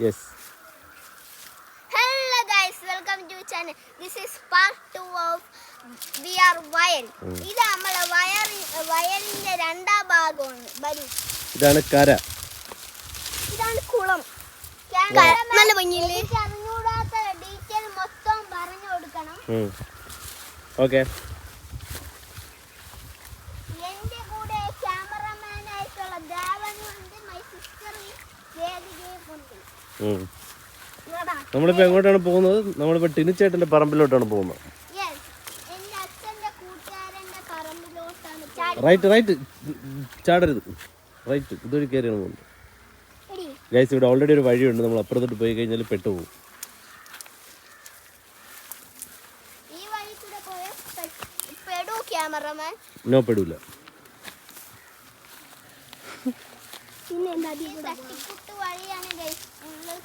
Yes. Hello guys, welcome to channel. This is part 2 of we are വയൽ. ഇത് നമ്മളെ വയലിന്റെ രണ്ടാം ഭാഗമാണ്. വരൂ. ഇതാണ് കര. ഇതാണ് കുളം. നല്ല ഭംഗിയില്ലേ? അറിഞ്ഞൂടാത്ത ഡീറ്റെയിൽ മൊത്തം പറഞ്ഞു കൊടുക്കണം. ഓക്കേ. എന്റെ കൂടെ ക്യാമറമാൻ ആയിട്ടുള്ള ദേവനുണ്ട്, മൈ സിസ്റ്റർ ദേവികയുണ്ട്. നമ്മളിപ്പോൾ എങ്ങോട്ടാണ് പോകുന്നത്? നമ്മളിപ്പോൾ ടിനിച്ചേട്ടൻ്റെ പറമ്പിലോട്ടാണ് പോകുന്നത്. റൈറ്റ് ചാടരുത്. റൈറ്റ് ഇതൊരു കയറിയാണ് പോകുന്നത്. ഗൈസ് ഇവിടെ ഓൾറെഡി ഒരു വഴിയുണ്ട്. നമ്മൾ അപ്പുറത്തോട്ട് പോയി കഴിഞ്ഞാൽ പെട്ടുപോകും. നോ പെടൂല.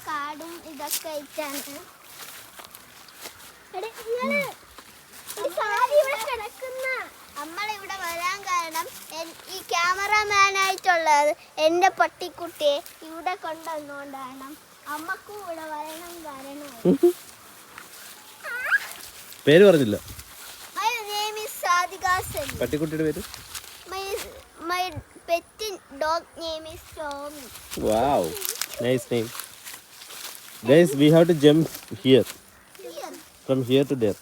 കാടും ഇതൊക്കെ ആയിട്ടാണ് നമ്മളിവിടെ വരാൻ കാരണം ഈ ക്യാമറമാനായിട്ടുള്ളത് എൻ്റെ പട്ടിക്കുട്ടിയെ ഇവിടെ കൊണ്ടുവന്നുകൊണ്ടാണ്. അമ്മക്കും ഇവിടെ വരണം കാരണമായി. പേര് പറഞ്ഞില്ല. My name is Sadika Sen. പട്ടിക്കുട്ടിയുടെ പേര്? My pet dog name is Tommy. Wow, nice name. Guys, we have to jump here. From here to there.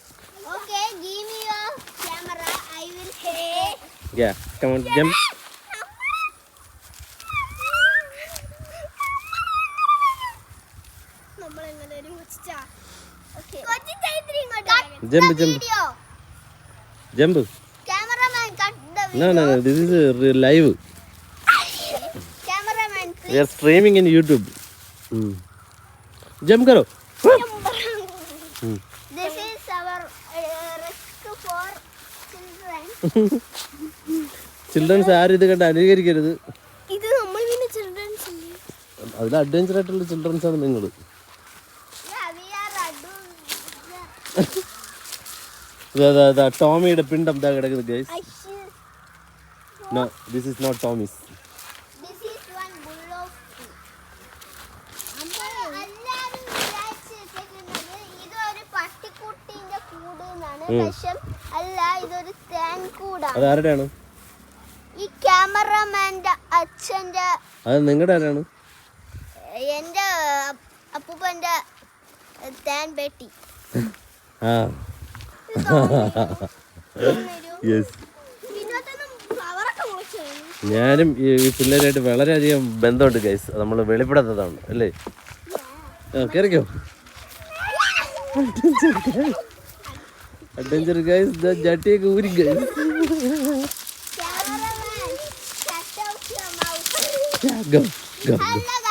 Okay, give me your camera. I will say. Yeah, come on, jump. Okay. Jump. Jump. Cameraman, cut the video. No, this is live. Cameraman, please. We are streaming in YouTube. Jump karo. This is our risk for children. Children's ആരും ഇത് കണ്ട് അനുകരിക്കരുത്. ഇത് നമ്മൾ പിന്നെ children's അല്ലേ? അതിൽ adventure ആയിട്ടുള്ള children's ആണ് നിങ്ങൾ. ടോമിയുടെ പിണ്ടം ദാ കിടക്കുന്നത് guys. No, this is not Tommy's. This is one bull of എല്ലാരും വിചാരിച്ചിരിക്കുന്നത് ഇതൊരു പട്ടിക്കുട്ടിന്റെ കൂട് എന്നാണ്. പക്ഷെ അല്ല, ഇതൊരു തേൻ കൂടാണ്. അത് ആരുടെയാണ്? ഈ ക്യാമറമാന്റെ അച്ഛന്റെ. അത് നിങ്ങളുടെ ആരാണ്? എന്റെ അപ്പൂപ്പന്റെ തേൻ പെട്ടി. ഞാനും ഈ പിള്ളേരായിട്ട് വളരെയധികം ബന്ധമുണ്ട് ഗൈസ്. നമ്മൾ വെളിപ്പെടുത്തതാണ് അല്ലേ? കേറിക്കോ. Adventure guys. ജട്ടിയൊക്കെ ഊരി ഗൈസ്. Hello